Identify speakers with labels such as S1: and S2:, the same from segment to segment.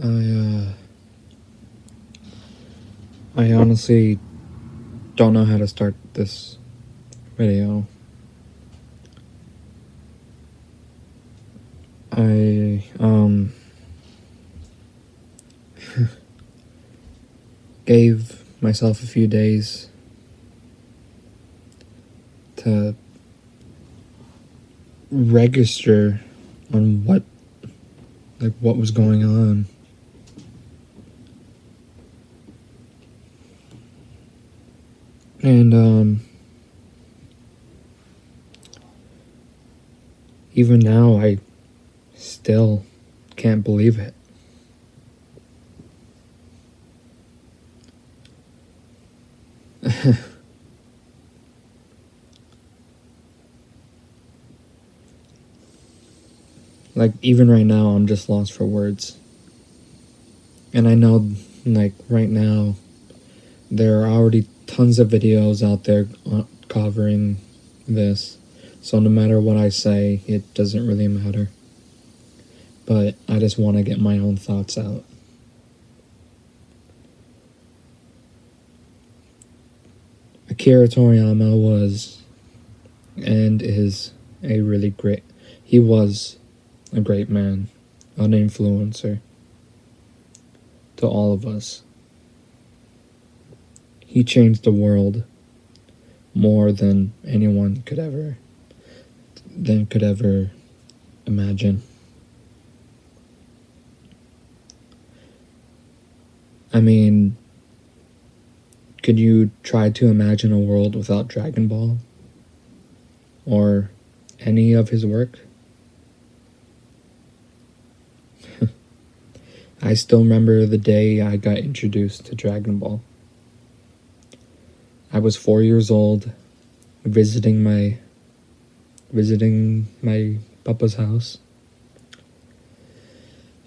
S1: I I honestly don't know how to start this video. I gave myself a few days to register on what was going on. And even now I still can't believe it. Like, even right now, I'm just lost for words. And I know, like, right now, there are already tons of videos out there covering this. So no matter what I say, it doesn't really matter. But I just want to get my own thoughts out. Akira Toriyama was and is a really great... He was a great man, an influencer to all of us. He changed the world more than anyone could ever imagine. I mean, could you try to imagine a world without Dragon Ball? Or any of his work? I still remember the day I got introduced to Dragon Ball. I was 4 years old, visiting my papa's house.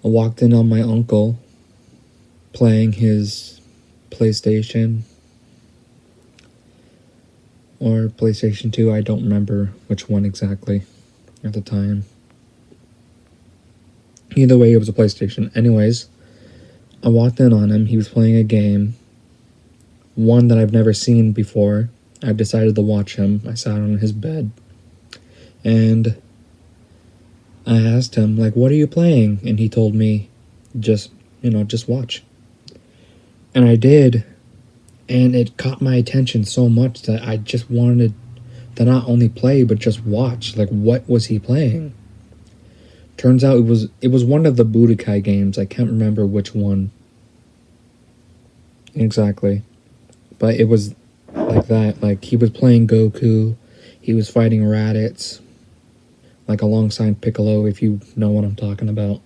S1: I walked in on my uncle playing his PlayStation or PlayStation 2, I don't remember which one exactly at the time. Either way, it was a PlayStation. Anyways, I walked in on him. He was playing a game, one that I've never seen before. I've decided to watch him. I sat on his bed, and I asked him, like, what are you playing? And he told me, just watch. And I did, and it caught my attention so much that I just wanted to not only play, but just watch. Like, what was he playing? Turns out it was one of the Budokai games. I can't remember which one exactly, but it was like that. Like, he was playing Goku, he was fighting Raditz, like alongside Piccolo, if you know what I'm talking about.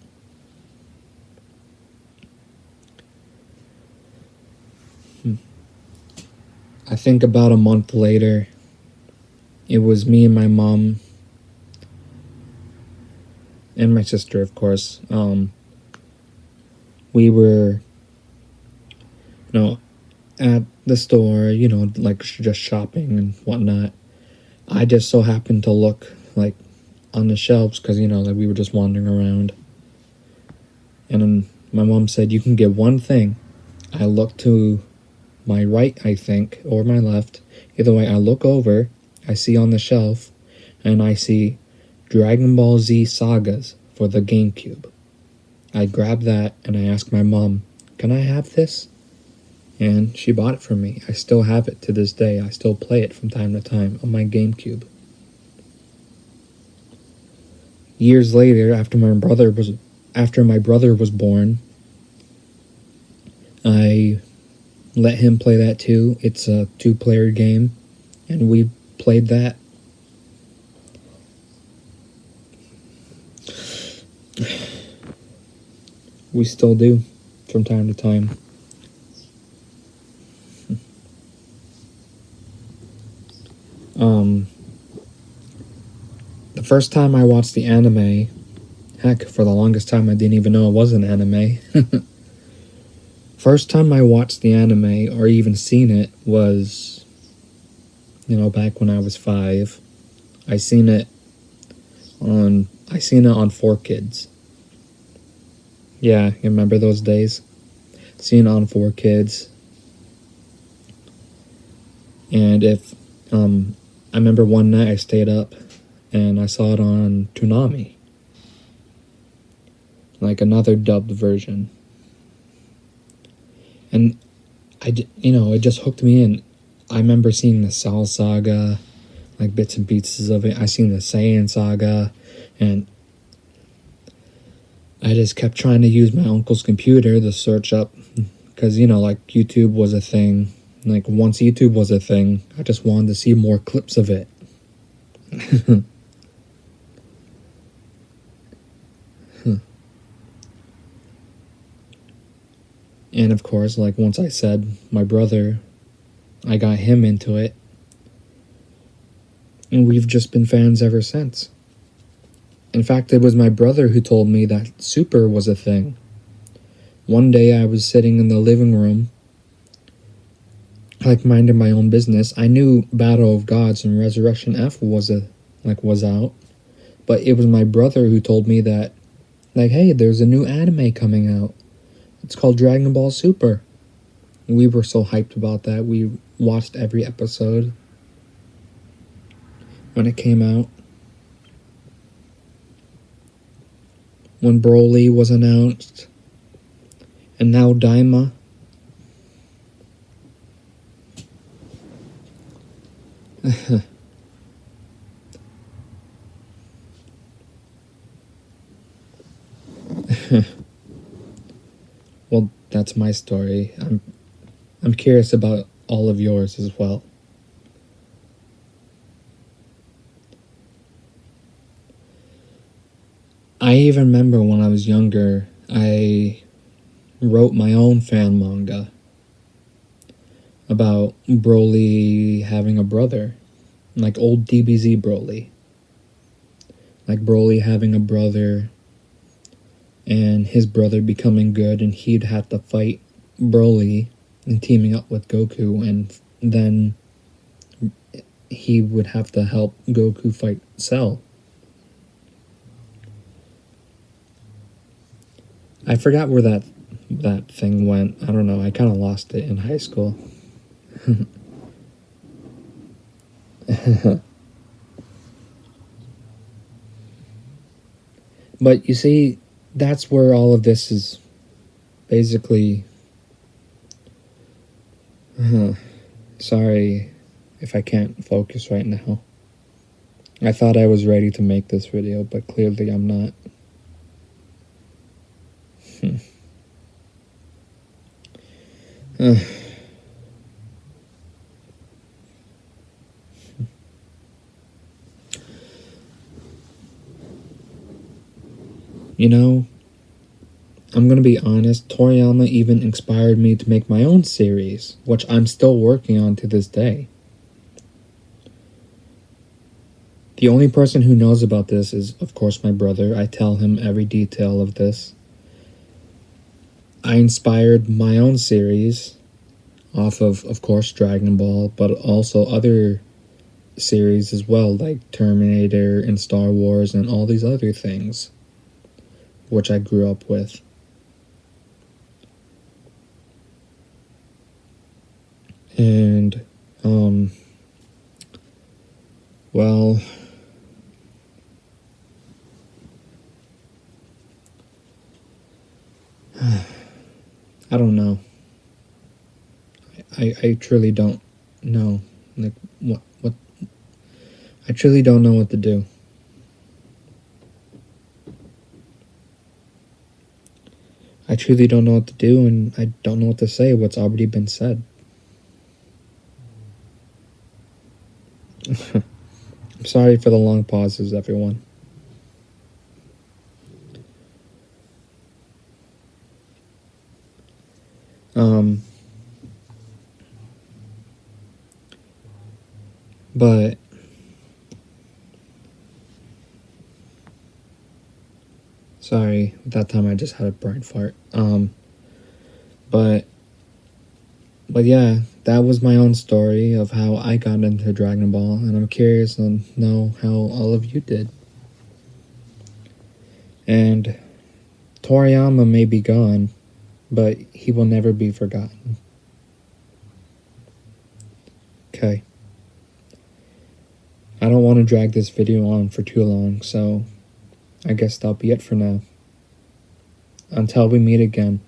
S1: I think about a month later, it was me and my mom and my sister, of course. We were, at the store, like just shopping and whatnot. I just so happened to look, like, on the shelves because, like, we were just wandering around. And then my mom said, you can get one thing. I look to my right, I think, or my left. Either way, I look over, I see on the shelf, and I see Dragon Ball Z Sagas for the GameCube. I grabbed that and I asked my mom, can I have this? And she bought it for me. I still have it to this day. I still play it from time to time on my GameCube. Years later, after my brother was born, I let him play that too. It's a 2-player game, and we played that. We still do from time to time. The first time I watched the anime, heck, for the longest time I didn't even know it was an anime. First time I watched the anime, or even seen it, was, back when I was 5. I seen it on 4Kids. Yeah, you remember those days? Seeing on 4Kids. And if, I remember one night I stayed up and I saw it on Toonami. Like another dubbed version. And it just hooked me in. I remember seeing the Cell Saga, like bits and pieces of it. I seen the Saiyan Saga, and I just kept trying to use my uncle's computer to search up, because like YouTube was a thing. Like once YouTube was a thing, I just wanted to see more clips of it. And of course, like once I said my brother, I got him into it. And we've just been fans ever since. In fact, it was my brother who told me that Super was a thing. One day I was sitting in the living room, like minding my own business. I knew Battle of Gods and Resurrection F was out, but it was my brother who told me that, like, hey, there's a new anime coming out. It's called Dragon Ball Super. We were so hyped about that. We watched every episode when it came out. When Broly was announced, and now Daima. Well, that's my story. I'm curious about all of yours as well. I even remember when I was younger, I wrote my own fan manga about Broly having a brother, like old DBZ Broly. Like Broly having a brother and his brother becoming good, and he'd have to fight Broly and teaming up with Goku, and then he would have to help Goku fight Cell. I forgot where that thing went. I don't know. I kind of lost it in high school. But you see, that's where all of this is basically... Sorry if I can't focus right now. I thought I was ready to make this video, but clearly I'm not. I'm gonna be honest, Toriyama even inspired me to make my own series, which I'm still working on to this day. The only person who knows about this is, of course, my brother. I tell him every detail of this. I inspired my own series off of course, Dragon Ball, but also other series as well, like Terminator and Star Wars and all these other things, which I grew up with. And, well, I don't know. I truly don't know. Like, what I truly don't know what to do. I truly don't know what to do, and I don't know what to say. What's already been said. I'm sorry for the long pauses, everyone. But sorry, that time I just had a brain fart. But yeah, that was my own story of how I got into Dragon Ball, and I'm curious to know how all of you did. And Toriyama may be gone, but he will never be forgotten. Okay. I don't want to drag this video on for too long, so I guess that'll be it for now. Until we meet again.